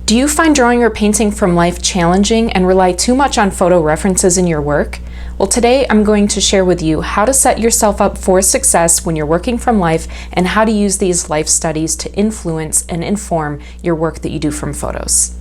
Do you find drawing or painting from life challenging and rely too much on photo references in your work? Well, today I'm going to share with you how to set yourself up for success when you're working from life and how to use these life studies to influence and inform your work that you do from photos.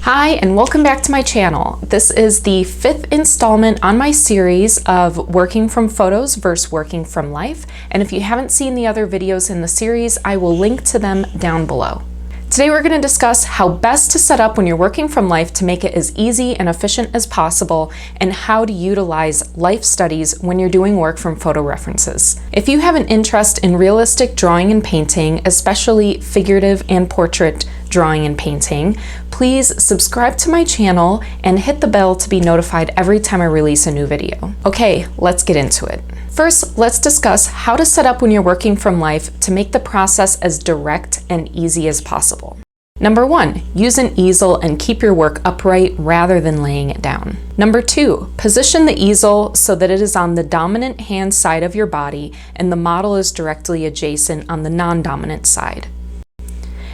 Hi, and welcome back to my channel. This is the 5th installment on my series of working from photos versus working from life. And if you haven't seen the other videos in the series, I will link to them down below. Today we're going to discuss how best to set up when you're working from life to make it as easy and efficient as possible, and how to utilize life studies when you're doing work from photo references. If you have an interest in realistic drawing and painting, especially figurative and portrait drawing and painting, please subscribe to my channel and hit the bell to be notified every time I release a new video. Okay, let's get into it. First, let's discuss how to set up when you're working from life to make the process as direct and easy as possible. Number 1, use an easel and keep your work upright rather than laying it down. Number 2, position the easel so that it is on the dominant hand side of your body and the model is directly adjacent on the non-dominant side.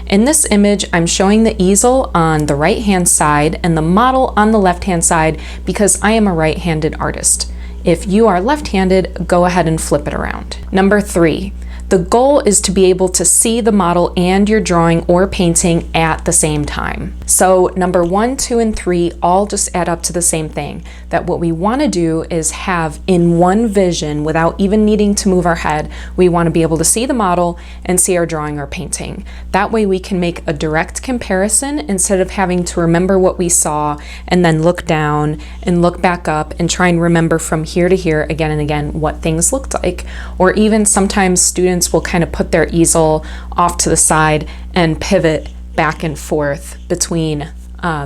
In this image, I'm showing the easel on the right-hand side and the model on the left-hand side because I am a right-handed artist. If you are left-handed, go ahead and flip it around. Number 3, the goal is to be able to see the model and your drawing or painting at the same time. So number 1, 2, and 3 all just add up to the same thing, that what we want to do is have in one vision without even needing to move our head. We want to be able to see the model and see our drawing or painting. That way we can make a direct comparison instead of having to remember what we saw and then look down and look back up and try and remember from here to here again and again what things looked like. Or even sometimes students will kind of put their easel off to the side and pivot back and forth between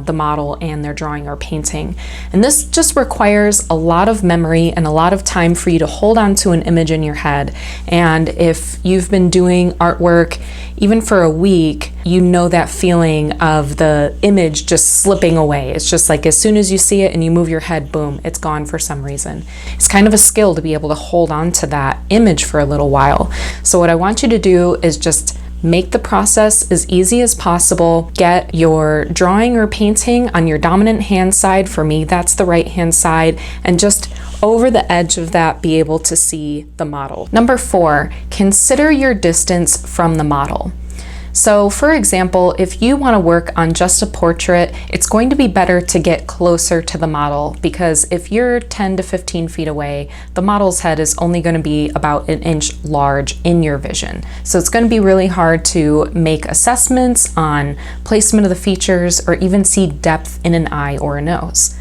the model and their drawing or painting. And this just requires a lot of memory and a lot of time for you to hold on to an image in your head. And if you've been doing artwork even for a week, you know that feeling of the image just slipping away. It's just like as soon as you see it and you move your head, boom, it's gone for some reason. It's kind of a skill to be able to hold on to that image for a little while. So what I want you to do is just make the process as easy as possible. Get your drawing or painting on your dominant hand side. For me, that's the right hand side, and just over the edge of that be able to see the model. Number 4, consider your distance from the model. So for example, if you want to work on just a portrait, it's going to be better to get closer to the model, because if you're 10 to 15 feet away, the model's head is only going to be about an inch large in your vision. So it's going to be really hard to make assessments on placement of the features or even see depth in an eye or a nose.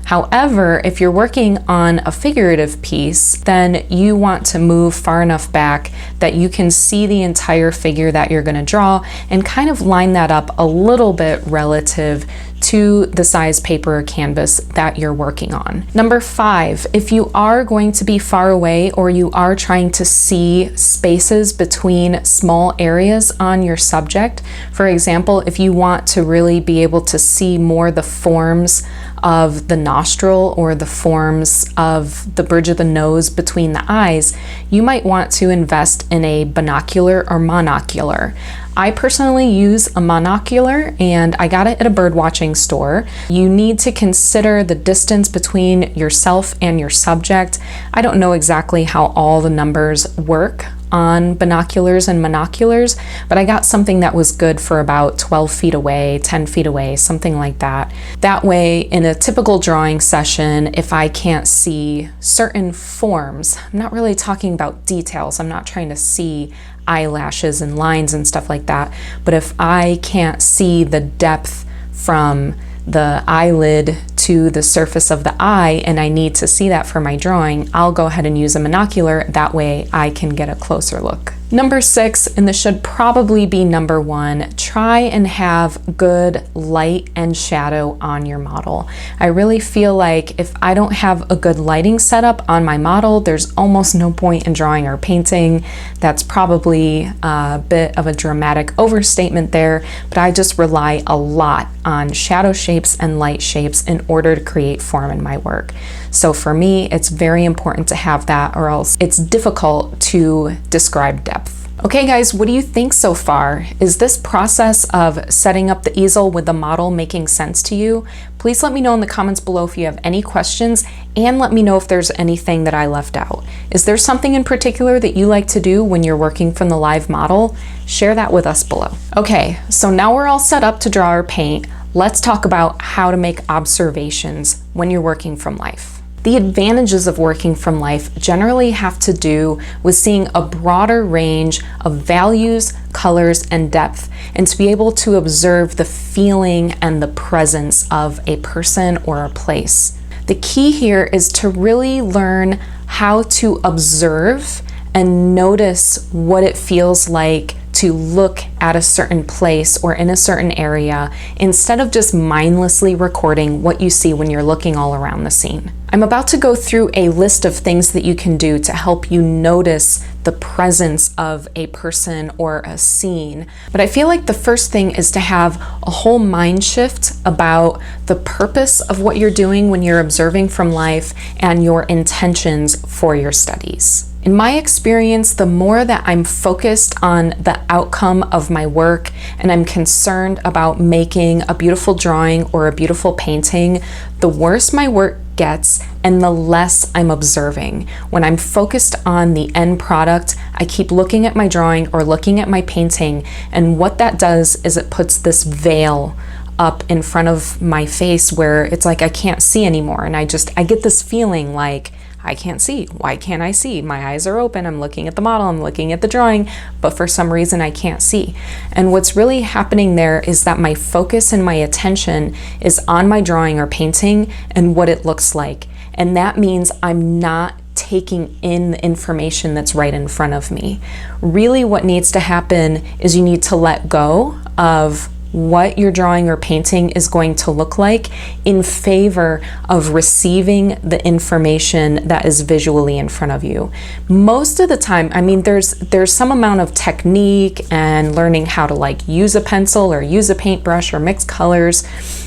However, if you're working on a figurative piece, then you want to move far enough back that you can see the entire figure that you're going to draw and kind of line that up a little bit relative to the size paper or canvas that you're working on. Number 5, if you are going to be far away or you are trying to see spaces between small areas on your subject, for example, if you want to really be able to see more the forms of the nostril or the forms of the bridge of the nose between the eyes, you might want to invest in a binocular or monocular. I personally use a monocular and I got it at a bird watching store. You need to consider the distance between yourself and your subject. I don't know exactly how all the numbers work on binoculars and monoculars, but I got something that was good for about 12 feet away, 10 feet away, something like that. That way, in a typical drawing session, if I can't see certain forms, I'm not really talking about details, I'm not trying to see eyelashes and lines and stuff like that, but if I can't see the depth from the eyelid to the surface of the eye and I need to see that for my drawing, I'll go ahead and use a monocular. That way I can get a closer look. Number 6, and this should probably be number 1, try and have good light and shadow on your model. I really feel like if I don't have a good lighting setup on my model, there's almost no point in drawing or painting. That's probably a bit of a dramatic overstatement there, but I just rely a lot on shadow shapes and light shapes in order to create form in my work. So for me, it's very important to have that, or else it's difficult to describe depth. Okay guys, what do you think so far? Is this process of setting up the easel with the model making sense to you? Please let me know in the comments below if you have any questions, and let me know if there's anything that I left out. Is there something in particular that you like to do when you're working from the live model? Share that with us below. Okay, so now we're all set up to draw or paint. Let's talk about how to make observations when you're working from life. The advantages of working from life generally have to do with seeing a broader range of values, colors, and depth, and to be able to observe the feeling and the presence of a person or a place. The key here is to really learn how to observe and notice what it feels like to look at a certain place or in a certain area, instead of just mindlessly recording what you see when you're looking all around the scene. I'm about to go through a list of things that you can do to help you notice the presence of a person or a scene. But I feel like the first thing is to have a whole mind shift about the purpose of what you're doing when you're observing from life and your intentions for your studies. In my experience, the more that I'm focused on the outcome of my work and I'm concerned about making a beautiful drawing or a beautiful painting, the worse my work gets and the less I'm observing. When I'm focused on the end product, I keep looking at my drawing or looking at my painting, and what that does is it puts this veil up in front of my face where it's like I can't see anymore, and I get this feeling like I can't see. Why can't I see? My eyes are open, I'm looking at the model, I'm looking at the drawing, but for some reason I can't see. And what's really happening there is that my focus and my attention is on my drawing or painting and what it looks like. And that means I'm not taking in the information that's right in front of me. Really what needs to happen is you need to let go of what your drawing or painting is going to look like in favor of receiving the information that is visually in front of you. Most of the time, I mean, there's some amount of technique and learning how to like use a pencil or use a paintbrush or mix colors.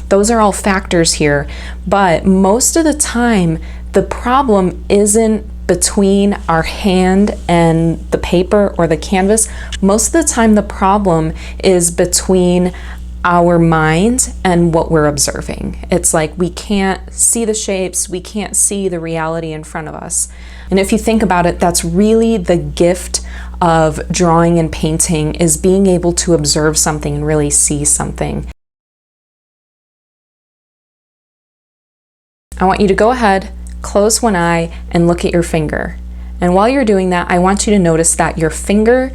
Those are all factors here, but most of the time, the problem isn't between our hand and the paper or the canvas. Most of the time the problem is between our mind and what we're observing. It's like we can't see the shapes, we can't see the reality in front of us. And if you think about it, that's really the gift of drawing and painting, is being able to observe something and really see something. I want you to go ahead, close one eye, and look at your finger. And while you're doing that, I want you to notice that your finger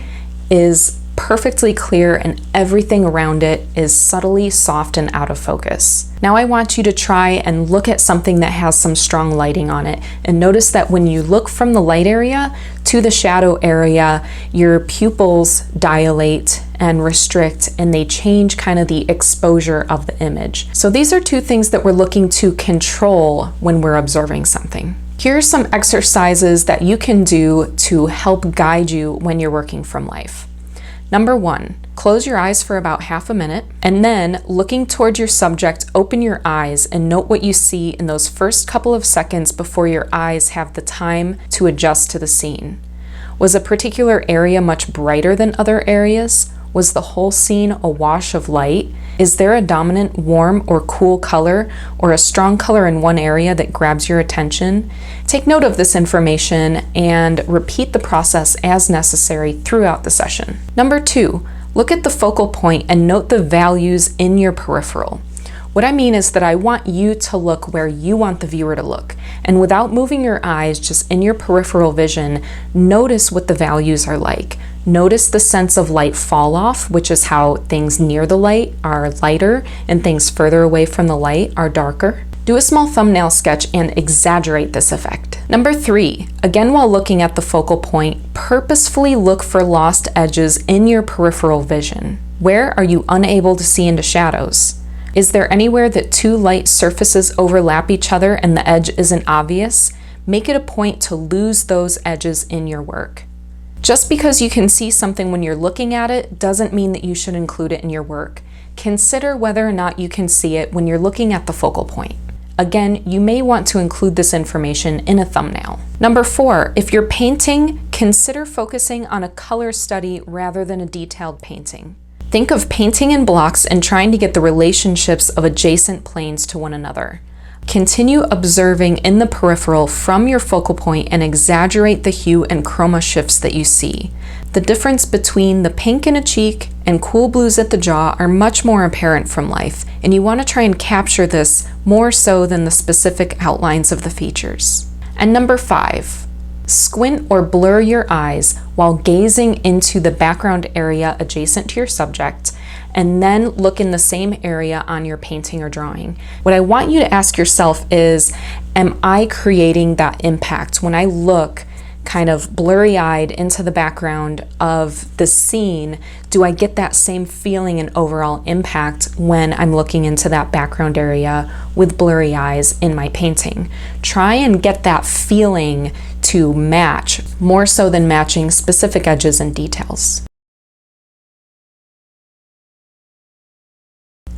is perfectly clear and everything around it is subtly soft and out of focus. Now I want you to try and look at something that has some strong lighting on it, and notice that when you look from the light area to the shadow area, your pupils dilate and restrict, and they change kind of the exposure of the image. So these are two things that we're looking to control when we're observing something. Here are some exercises that you can do to help guide you when you're working from life. Number 1, close your eyes for about half a minute, and then looking towards your subject, open your eyes and note what you see in those first couple of seconds before your eyes have the time to adjust to the scene. Was a particular area much brighter than other areas? Was the whole scene a wash of light? Is there a dominant warm or cool color, or a strong color in one area that grabs your attention? Take note of this information and repeat the process as necessary throughout the session. Number 2, look at the focal point and note the values in your peripheral. What I mean is that I want you to look where you want the viewer to look, and without moving your eyes, just in your peripheral vision, notice what the values are like. Notice the sense of light fall off, which is how things near the light are lighter and things further away from the light are darker. Do a small thumbnail sketch and exaggerate this effect. Number 3, again while looking at the focal point, purposefully look for lost edges in your peripheral vision. Where are you unable to see into shadows? Is there anywhere that two light surfaces overlap each other and the edge isn't obvious? Make it a point to lose those edges in your work. Just because you can see something when you're looking at it doesn't mean that you should include it in your work. Consider whether or not you can see it when you're looking at the focal point. Again, you may want to include this information in a thumbnail. Number 4, if you're painting, consider focusing on a color study rather than a detailed painting. Think of painting in blocks and trying to get the relationships of adjacent planes to one another. Continue observing in the peripheral from your focal point and exaggerate the hue and chroma shifts that you see. The difference between the pink in a cheek and cool blues at the jaw are much more apparent from life, and you want to try and capture this more so than the specific outlines of the features. And number 5, squint or blur your eyes while gazing into the background area adjacent to your subject, and then look in the same area on your painting or drawing. What I want you to ask yourself is, am I creating that impact? When I look kind of blurry-eyed into the background of the scene, do I get that same feeling and overall impact when I'm looking into that background area with blurry eyes in my painting? Try and get that feeling to match, more so than matching specific edges and details.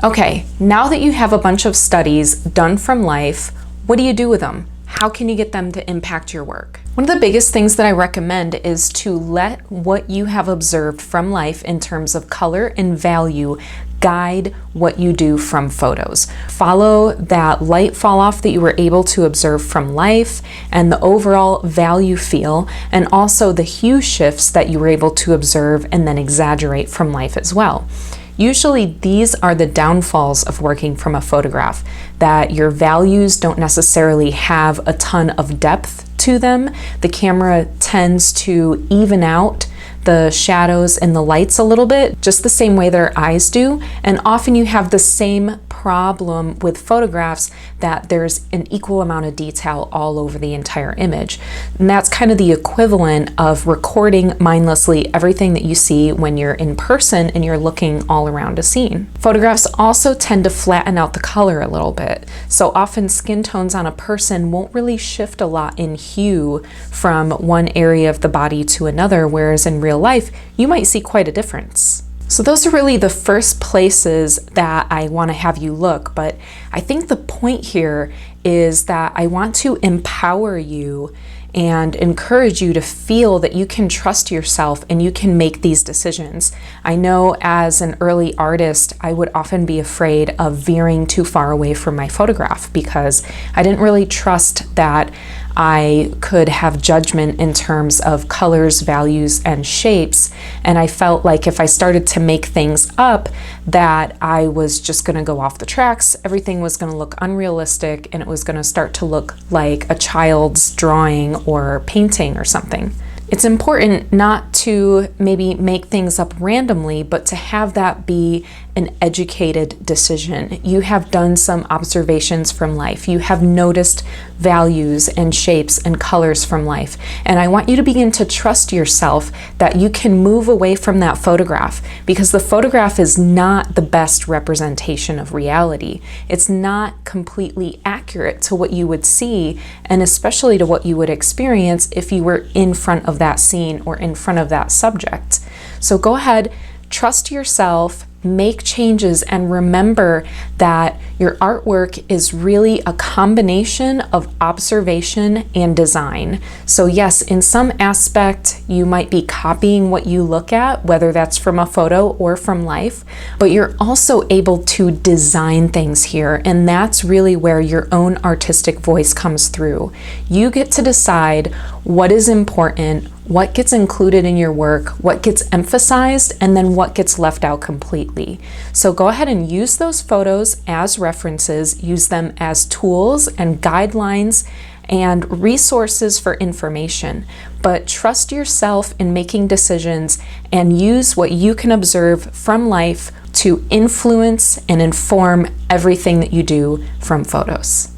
Okay, now that you have a bunch of studies done from life, what do you do with them? How can you get them to impact your work? One of the biggest things that I recommend is to let what you have observed from life in terms of color and value guide what you do from photos. Follow that light fall off that you were able to observe from life and the overall value feel, and also the hue shifts that you were able to observe and then exaggerate from life as well. Usually these are the downfalls of working from a photograph, that your values don't necessarily have a ton of depth to them. The camera tends to even out the shadows and the lights a little bit, just the same way their eyes do. And often you have the same problem with photographs, that there's an equal amount of detail all over the entire image. And that's kind of the equivalent of recording mindlessly everything that you see when you're in person and you're looking all around a scene. Photographs also tend to flatten out the color a little bit. So often skin tones on a person won't really shift a lot in hue from one area of the body to another, whereas in real life, you might see quite a difference. So those are really the first places that I want to have you look, but I think the point here is that I want to empower you and encourage you to feel that you can trust yourself and you can make these decisions. I know as an early artist, I would often be afraid of veering too far away from my photograph because I didn't really trust that I could have judgment in terms of colors, values, and shapes. And I felt like if I started to make things up, that I was just gonna go off the tracks. Everything was gonna look unrealistic and it was gonna start to look like a child's drawing or painting or something. It's important not to maybe make things up randomly, but to have that be an educated decision. You have done some observations from life. You have noticed values and shapes and colors from life. And I want you to begin to trust yourself that you can move away from that photograph, because the photograph is not the best representation of reality. It's not completely accurate to what you would see, and especially to what you would experience if you were in front of that scene or in front of that subject. So go ahead, trust yourself, make changes, and remember that your artwork is really a combination of observation and design. So yes, in some aspect, you might be copying what you look at, whether that's from a photo or from life, but you're also able to design things here, and that's really where your own artistic voice comes through. You get to decide what is important, what gets included in your work, what gets emphasized, and then what gets left out completely. So go ahead and use those photos as references, use them as tools and guidelines and resources for information, but trust yourself in making decisions and use what you can observe from life to influence and inform everything that you do from photos.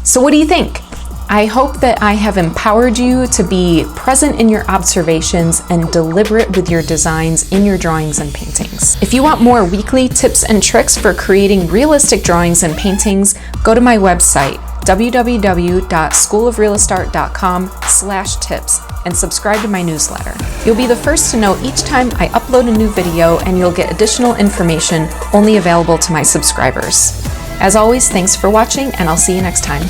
So what do you think? I hope that I have empowered you to be present in your observations and deliberate with your designs in your drawings and paintings. If you want more weekly tips and tricks for creating realistic drawings and paintings, go to my website, www.schoolofrealistart.com/tips, and subscribe to my newsletter. You'll be the first to know each time I upload a new video, and you'll get additional information only available to my subscribers. As always, thanks for watching, and I'll see you next time.